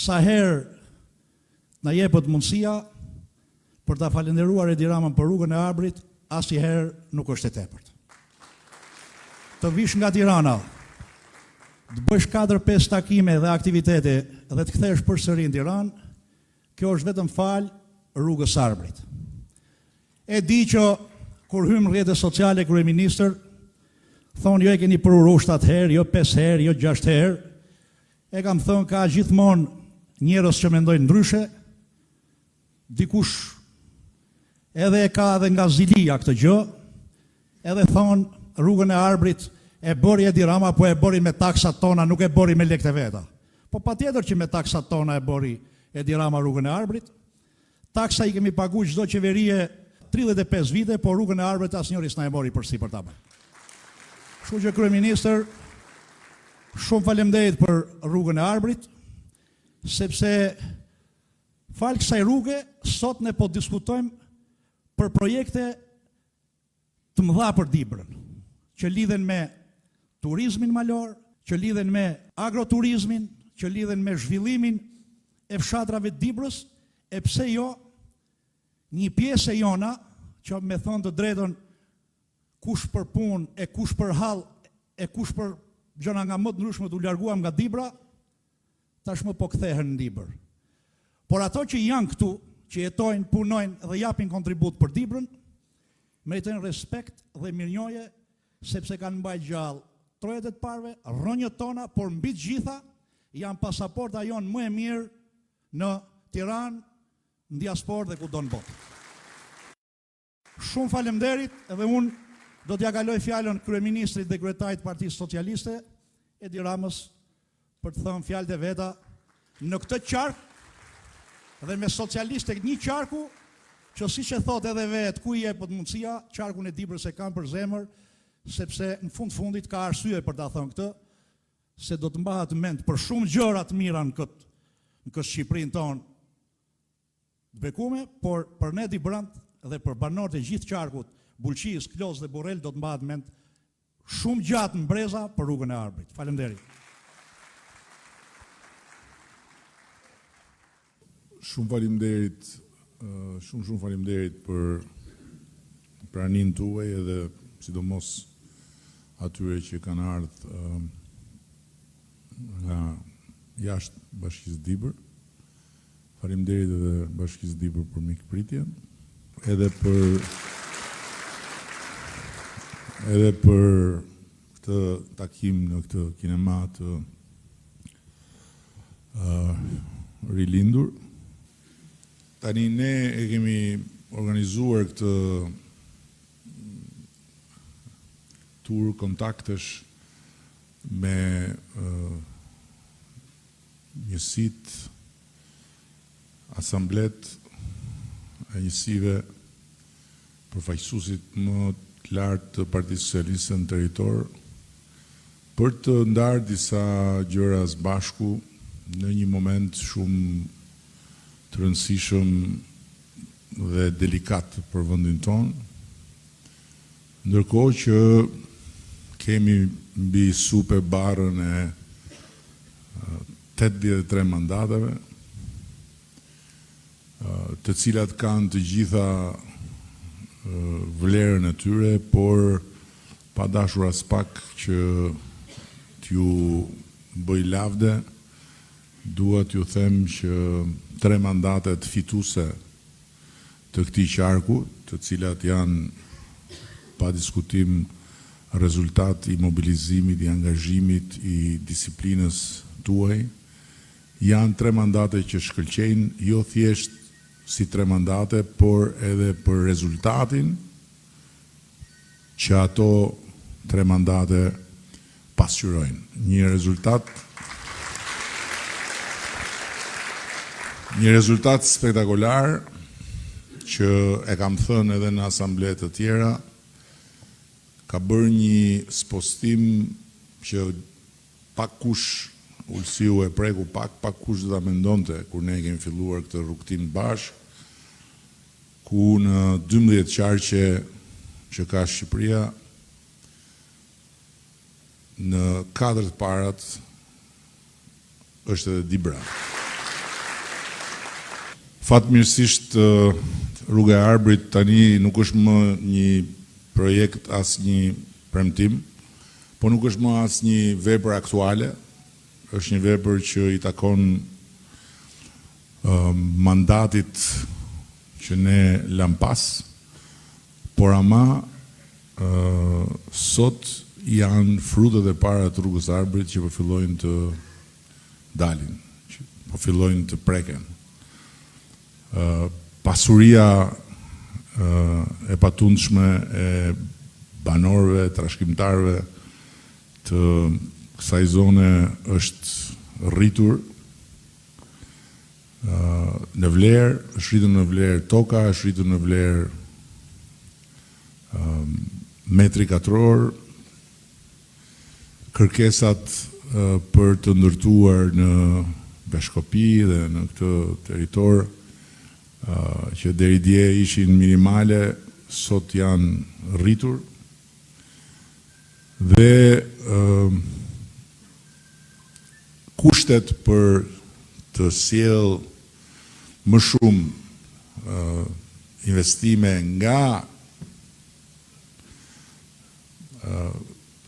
sa herë na jepet mundësia për ta falenderuar Edi Ramën për rrugën e Arbrit, asnjëherë nuk është e tepërt. Të vish nga Tirana, të bësh 4-5 takime dhe aktivitete dhe të kthesh përsëri në Tiranë, kjo është vetëm fal rrugës Arbrit. E di që kur hym në rrjetet sociale kryeministër, thonë jo e keni përuru 7 herë, jo 5 herë, jo 6 herë. E kam thënë ka gjithmonë njerëz që mendojnë ndryshe. Dikush edhe e ka edhe nga zilia këtë gjë, edhe thonë rrugën e Arbrit e bëri Edi Rama, po e bëri me taksat tona, nuk e bëri me lekët e veta. Po patjetër që me taksat tona e bëri Edi Rama rrugën e Arbrit. Taksa i kemi pagu çdo qeverie 35 vite, po rrugën e Arbrit asnjëri s'na e mori përsipër ta bëj. Kështu që kryeministër, shumë faleminderit për rrugën e Arbrit, sepse fal kësaj rruge sot ne po diskutojmë për projekte të mëdha për Dibrën, që lidhen me turizmin malor, që lidhen me agroturizmin, që lidhen me zhvillimin e fshatrave të Dibrës, e pse jo një pjesë e jona, që me thonë të drejtën, kush për punë, e kush për hall, e kush për gjëra nga më të ndryshme t'u larguam nga Dibra, tashmë po kthehen në Dibër. Por ato që janë këtu, që jetojnë, punojnë dhe japin kontribut për Dibrën, meritojnë respekt dhe mirënjohje, sepse kanë mbajtur gjallë trojet e të parëve, rrënjët tona, por mbi të gjitha janë pasaporta jonë më e mirë në Tiranë, në diasporë dhe kudo në botë. Shumë faleminderit, edhe unë do t'ja kaloj fjalën kryeministrit dhe kryetarit të Partisë Socialiste, Edi Ramës, për të thënë fjalët e veta në këtë qark dhe me socialiste një qarku që siç e thot edhe vetë ku i jepet mundësia, qarkun e Dibrës e kanë për zemër, sepse në fundit ka arsye për ta thënë këtë, se do të mbahet mend për shumë gjëra të mira në këtë Shqipërinë tonë të bekume, por për ne Dibrant dhe për banorët e gjithë qarkut, Bulqis, Klos dhe Borrell do të mbahet mend shumë gjatë në breza për rrugën e Arbrit. Faleminderit. Shumë faleminderit për praninë tuaj edhe sidomos atyre që kanë ardhur nga jashtë Bashkisë Dibër. Faleminderit edhe Bashkisë Dibër për mikpritjen, edhe për këtë takim në këtë kinema të rilindur. Tani ne e kemi organizuar këtë tur kontaktesh me njësit, asamblet e njësive përfaqësuesit më të lartë të Partisë Socialiste në territor, për të ndarë disa gjëra së bashku në një moment shumë të rëndësishëm dhe delikat për vendin tonë, ndërkohë që kemi mbi super barën e 83 mandateve, të cilat kanë të gjitha vlerën e tyre, por pa dashur as pak që t'ju bëj lavde, dua t'ju them që 3 mandatet fituese të këtij qarku, të cilat janë pa diskutim rezultat i mobilizimit, i angazhimit, i disiplinës tuaj, janë 3 mandate që shkëlqejnë jo thjesht si 3 mandate, por edhe për rezultatin që ato 3 mandate pasqyrojnë. Një rezultat spektakolar që e kam thënë edhe në asamblet të tjera, ka bërë një spostim që pak kush Ulsiu e preku pak kush do ta mendonte kur ne kemi filluar këtë rrugtim bashkë, ku në 12 qarqe që ka Shqipëria, në 4 të parat është edhe Dibra. Fatmirësisht rruga e Arbrit tani nuk është më një projekt as një premtim, po nuk është më as një vepër aktuale, është një vepër që i takon mandatit që ne lam pas, por ama sot janë frutet e para të rrugës Arbrit që po fillojnë të dalin, që po fillojnë të preken. Pasuria e patundshme e banorëve, trashëgimtarëve të kësaj zone është rritur në vlerë, është rritur në vlerë toka, është rritur në vlerë metri katror, kërkesat për të ndërtuar në Beshkopi dhe në këtë territor që deri dje ishin minimale, sot janë rritur dhe kushtet për të sjell më shumë investime nga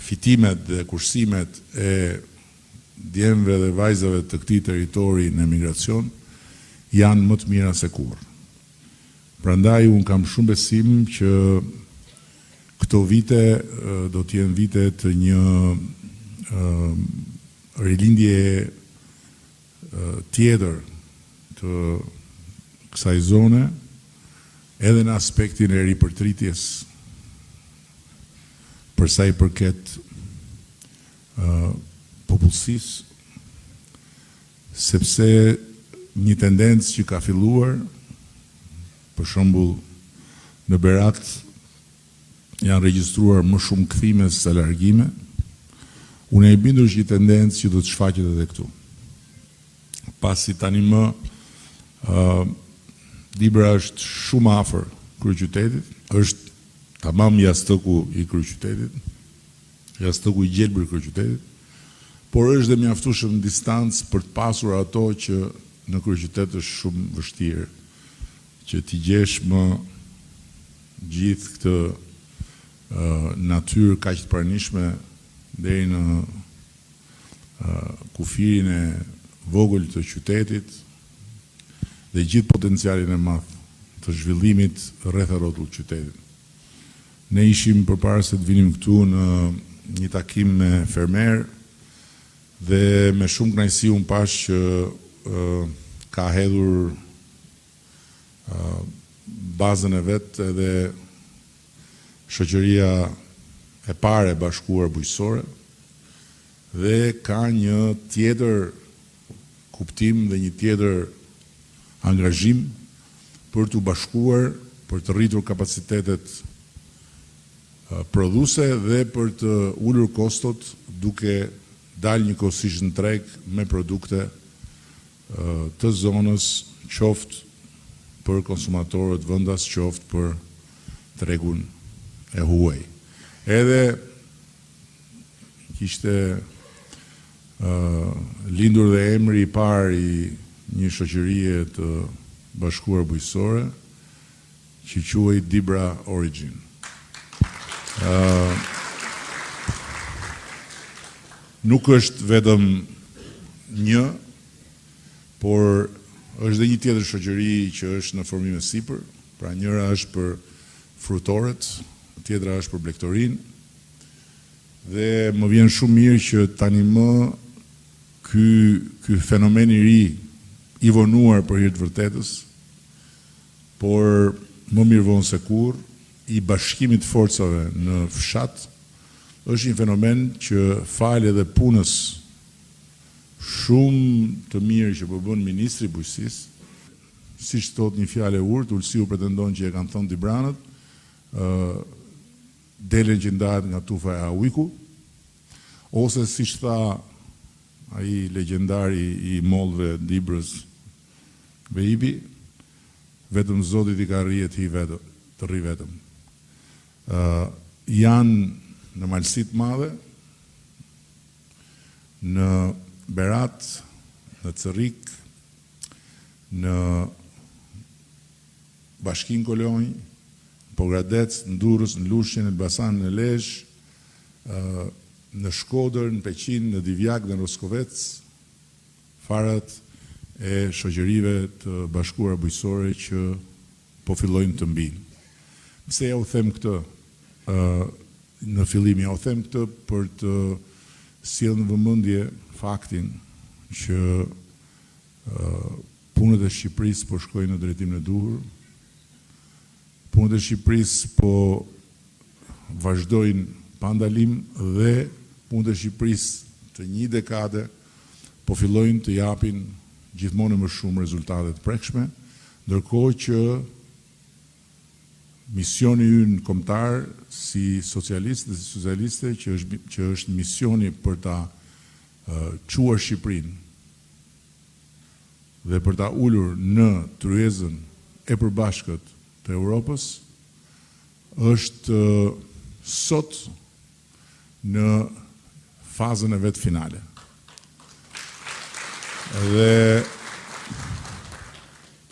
fitimet dhe kursimet e djemve dhe vajzave të këtij territori në emigracion janë më të mira se kurrë. Prandaj unë kam shumë besim që këto vite do të jenë vite të një rilindje tjetër të kësaj zone, edhe në aspektin e ripërtritjes për sa i përket popullsisë, sepse një tendencë që ka filluar, për shembull në Berat janë regjistruar më shumë kthime se largime. Unë e bindur që një tendencë që do të shfaqet edhe këtu. Pasi tani më Dibra është shumë afër kryeqytetit, është tamam jastëku i kryeqytetit, jastëku i gjelbër i kryeqytetit, por është dhe mjaftueshëm në distancë për të pasur ato që në kryeqytet është shumë vështirë, që t'i gjesh më gjithë këtë natyrë kaq të pranishme deri në kufirin e vogël të qytetit dhe gjithë potencialin e madh të zhvillimit rreth rrotull qytetit. Ne ishim përpara se të vinim këtu në një takim me fermer dhe me shumë kënaqësi unë pash që ka hedhur bazën e vetë edhe shoqëria e parë e bashkuar bujqësore dhe ka një tjetër kuptim dhe një tjetër angazhim për të bashkuar, për të rritur kapacitetet prodhuese dhe për të ulur kostot duke dalë njëkohësisht në treg me produkte të zonës, qoftë për konsumatorët vendas, qoftë për tregun e huaj. Edhe kishte lindur dhe emri i parë i një shoqërie të bashkuar bujqësore që quhej Dibra Origin. Nuk është vetëm një, por është dhe një tjetër shoqëri që është në formime sipër, pra njëra është për frutorët, tjetra është për blegtorin, dhe më vjen shumë mirë që tani më ky fenomen i ri i vonuar për hir të vërtetës, por më mirë vonë se kurrë, i bashkimit forcave në fshat, është një fenomen që falë edhe punës shumë të mirë që po bën ministri i bujqësisë, siç thot një fjalë e urtë, Ulsiu pretendon që e kanë thënë Dibranët, delen që ndahet nga tufa e Awiku, ose siç tha ai legjendari i mollëve Dibrës Beibi, vetëm Zotit i ka rrihet të rri vetëm. Janë në malësit madhe, në Berat, në Cërik, në Bashkinë Kolonjë, Pogradec, në Durrës, në Lushnjë, në Elbasan, në Lezhë, në Shkodër, në Peqin, në Divjak dhe në Roskovec, farat e shoqërive të bashkuara bujqësore që po fillojnë të mbinë. Pse ja u them këtë në fillim, ja u them këtë për të sjellë në vëmendje faktin që punët e Shqipërisë po shkojnë në drejtimin e duhur. Punët e Shqipërisë po vazhdojnë pa ndalim dhe punët e Shqipërisë të një dekade po fillojnë të japin gjithmonë më shumë rezultate të prekshme, ndërkohë që misioni ynë kombëtar si socialistë dhe si socialiste që është misioni për ta çuar Shqipërinë dhe për ta ulur në tryezën e përbashkët të Europës, është sot në fazën e vetë finale. Dhe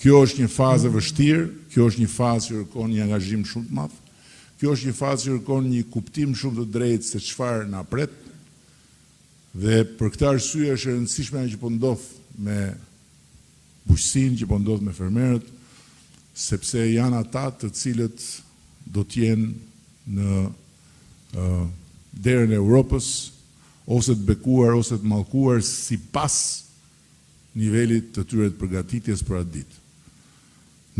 kjo është një fazë vështirë, kjo është një fazë që kërkon një angazhim shumë të madh, kjo është një fazë që kërkon një kuptim shumë të drejtë se çfarë na pret, dhe për këtë arsye është e rëndësishme ajo që po ndodh me bujqësinë, që po ndodh me fermerët, sepse janë ata të cilët do të jenë në derën e Europës, ose të bekuar, ose të mallkuar sipas nivelit të tyre të përgatitjes për atë ditë.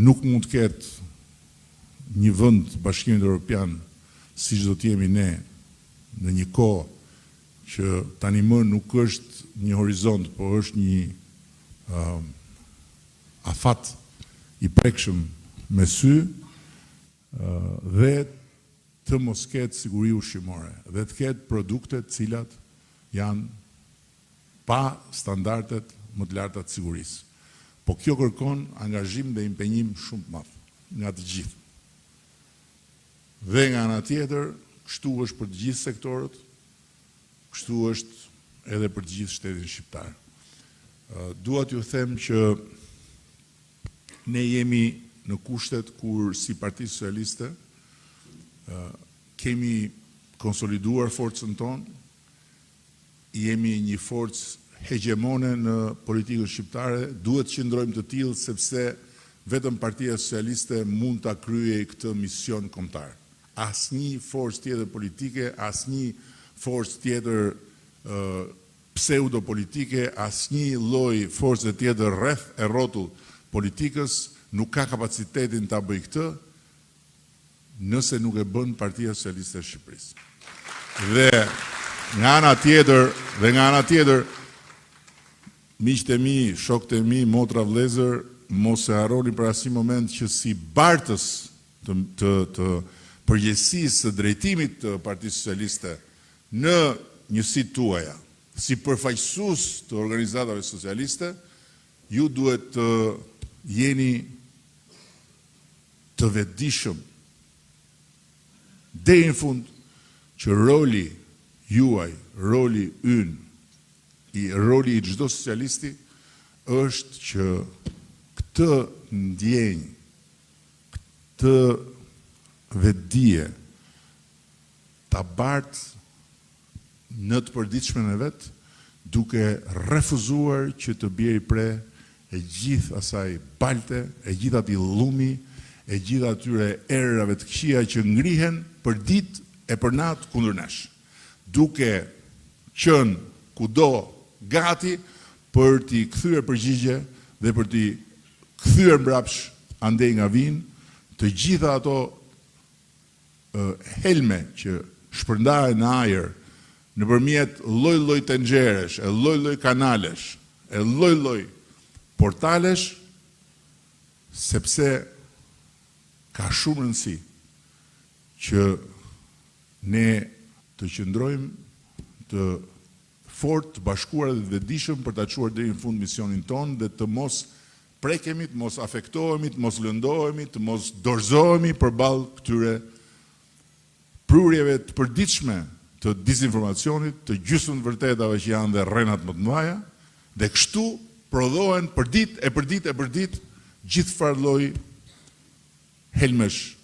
Nuk mund të ketë një vend Bashkimit Evropian siç do të jemi ne në një kohë që tani më nuk është një horizont, por është një afat i prekshëm me sy, dhe të mos ketë siguri ushqimore, dhe të ketë produkte të cilat janë pa standardet më të larta të sigurisë. Po kjo kërkon angazhim dhe impenjim shumë të madh nga të gjithë. Dhe nga ana tjetër, kështu është për të gjithë sektorët, kështu është edhe për të gjithë shtetin shqiptar. Dua t'ju them që ne jemi në kushtet kur si Parti Socialiste kemi konsoliduar forcën tonë, jemi një forcë hegemone në politikën shqiptare, duhet të qëndrojmë të tillë sepse vetëm Partia Socialiste mund ta kryejë këtë mision kombëtar. Asnjë forcë tjetër politike, asnjë forcë tjetër pseudopolitike, asnjë lloj force tjetër rreth e rrotull politikës nuk ka kapacitetin ta bëjë këtë nëse nuk e bën Partia Socialiste e Shqipërisë. Dhe nga ana tjetër, miqtë e mi, shokët e mi, motra vëllezër, mos e harroni për asnjë moment që si bartës të përgjegjësisë së drejtimit të Partisë Socialiste në njësitë tuaja, si përfaqësues të organizatave socialiste, ju duhet të jeni të vetëdijshëm deri në fund që roli juaj, roli ynë, roli i çdo socialisti është që këtë ndjenjë, këtë vetëdije ta bartë në të përditshmën e vet, duke refuzuar që të bjerë pre e gjithë asaj balte, e gjithë atij llumi, e gjithë atyre erërave të këqija që ngrihen për ditë e për natë kundër nesh, duke qenë kudo gati për t'i kthyer përgjigje dhe për t'i kthyer mbrapsh andej nga vinë të gjitha ato helme që shpërndahen në ajër nëpërmjet lloj-lloj tenxheresh, e lloj-lloj kanalesh, e lloj-lloj portalesh, sepse ka shumë rëndësi që ne të qëndrojmë të fort, të bashkuar dhe të vetëdijshëm për ta çuar deri në fund misionin ton dhe të mos prekemi, të mos afektohemi, të mos lëndohemi, të mos dorëzohemi përballë këtyre prurjeve të përditshme të disinformacionit, të gjysmë vërtetave që janë dhe rrenat më të mëdha, dhe kështu prodhohen për ditë e për ditë gjithë farë lloj helmesh.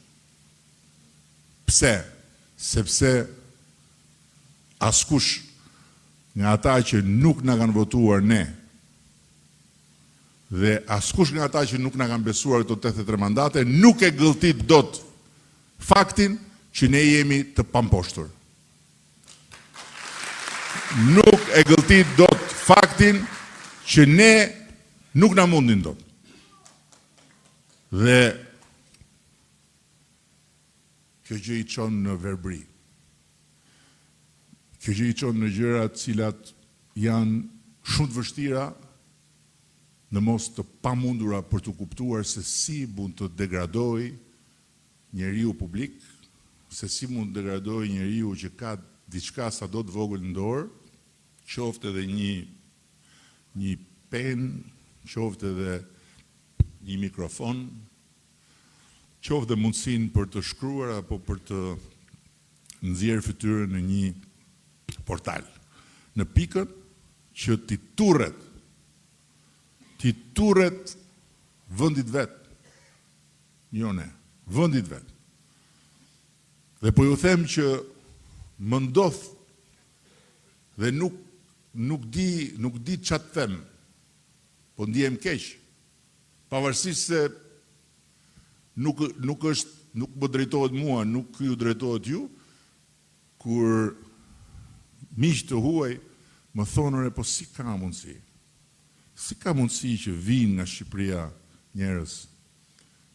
Pse? Sepse askush nga ata që nuk na kanë votuar ne dhe askush nga ata që nuk na kanë besuar këto 83 mandate nuk e gëlltit dot faktin që ne jemi të pamposhtur. Nuk e gëlltit dot faktin që ne nuk na mundin dot. Dhe kjo gjë i çon në verbri. Kjo gjë i çon në gjëra të cilat janë shumë të vështira në mos të pamundura për të kuptuar se si mund të degradoj njeriu publik, se si mund të degradoj njeriu që ka diçka sado të vogël në dorë, qoftë edhe një pen, qoftë edhe një mikrofon, qoftë dhe mundësin për të shkruar apo për të nxjerrë fytyrën në një portal. Në pikën që ti turret vëndit vetë. Jo ne, vëndit vetë. Dhe po ju them që më ndodh dhe nuk di çfarë them, po ndihem keq. Pavarësisht se nuk më drejtohet mua, nuk ju drejtohet ju, kur miq të huaj më thonë, po si ka mundësi? Si ka mundësi që vinë nga Shqipëria njerëz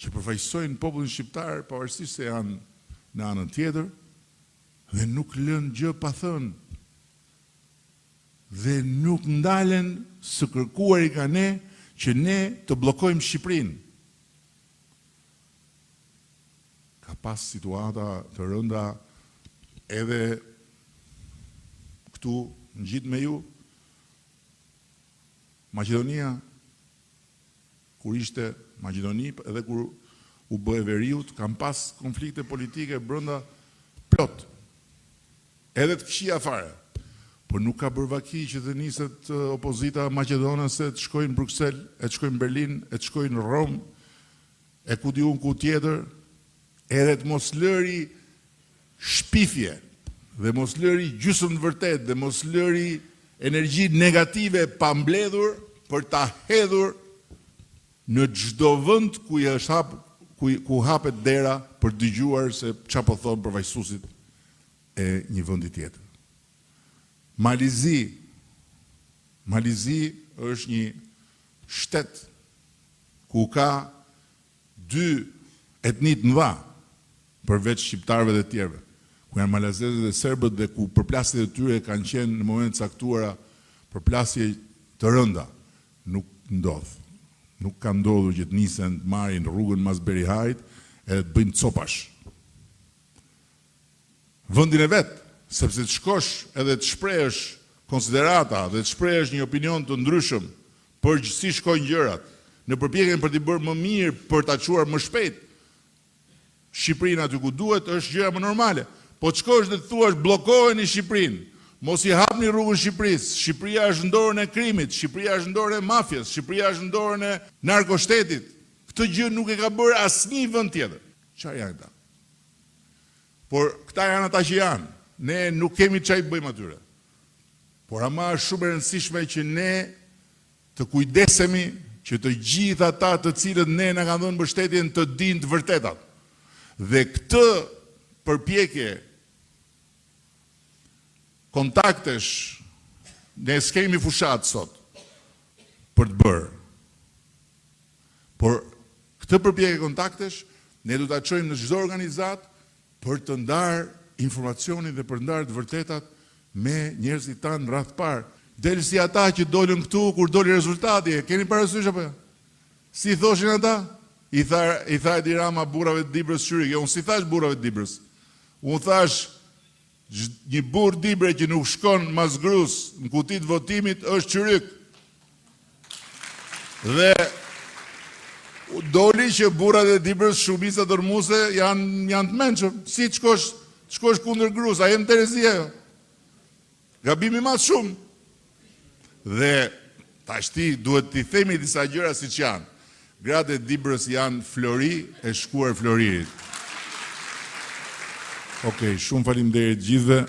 që përfaqësojnë popullin shqiptar, pavarësisht se janë në anën tjetër, dhe nuk lënë gjë pa thënë, dhe nuk ndalen së kërkuari nga ne që ne të bllokojmë Shqipërinë. Ka pas situata të rënda edhe këtu në gjithë me ju. Maqedonia, kur ishte Maqedoni, edhe kur u bë e veriut, kam pas konflikte politike brenda plot. Edhe të këqija fare. Por nuk ka bërë vaki që të niset opozita maqedonase të shkojnë në Bruksel, e të shkojnë në Berlin, e të shkojnë në Rom, e ku di unë ku tjetër, edhe të mos lëri shpifje, dhe mos lëri gjysmë të vërtet, dhe mos lëri energji negative pa mbledhur për ta hedhur në çdo vend ku hapet dera për dëgjuar se çfarë po thon përfaqësuesit e një vendi tjetër. Malizi është një shtet ku ka dy etni të mëdha përveç shqiptarëve dhe tjerëve, ku janë malazezët dhe serbët, dhe ku përplasjet e tyre kanë qenë në moment caktuara përplasje të rënda. Nuk ndodh. Nuk ka ndodhur që të nisen të marrin rrugën mas Berihajit edhe të bëjnë copash. Vendin e vet, sepse të shkosh edhe të shprehësh konsiderata dhe të shprehësh një opinion të ndryshëm për si shkojnë gjërat, në përpjekjen për t'i bërë më mirë, për ta çuar më shpejt Shqipërinë aty ku duhet, është gjëra më normale. Po të shkosh dhe të thuash bllokoheni Shqipërinë, mos i hapni rrugën Shqipërisë, Shqipëria është në dorën e krimit, Shqipëria është në dorën e mafjes, Shqipëria është në dorën e narkoshtetit. Këtë gjë nuk e ka bërë asnjë vend tjetër. Çfarë janë këta? Por këta janë ata që janë. Ne nuk kemi çfarë bëjmë atyre. Por ama është shumë e rëndësishme që ne të kujdesemi që të gjithë ata të cilët ne na kanë dhënë mbështetjen të dinë të vërtetat. Dhe këtë përpjekje kontaktesh, ne s'kemi fushat sot për të bërë. Por këtë përpjekje kontaktesh, ne du ta çojmë në çdo organizat për të ndarë informacionin dhe për të ndarë të vërtetat me njerëzit tanë rreth parë. Del si ata që dolën këtu kur doli rezultati, keni parasysh apo jo? Si thoshin ata? I tha Edi Rama burrave të Dibrës Qyrik. Jo, unë si thash burrave të Dibrës. Unë thash një burr Dibre që nuk shkon mas grus në kutit votimit është Qyrik. Dhe doli që burrat e Dibrës shumica dërmuese janë të mençur. Si të shkosh kundër grus, a jem Terezia jo? Gabimi mas shumë. Dhe tashti duhet t'i themi disa gjëra siç janë. Gratë e Dibrës janë Flori e shkuar Floririt. Okej, shumë faleminderit gjithëve.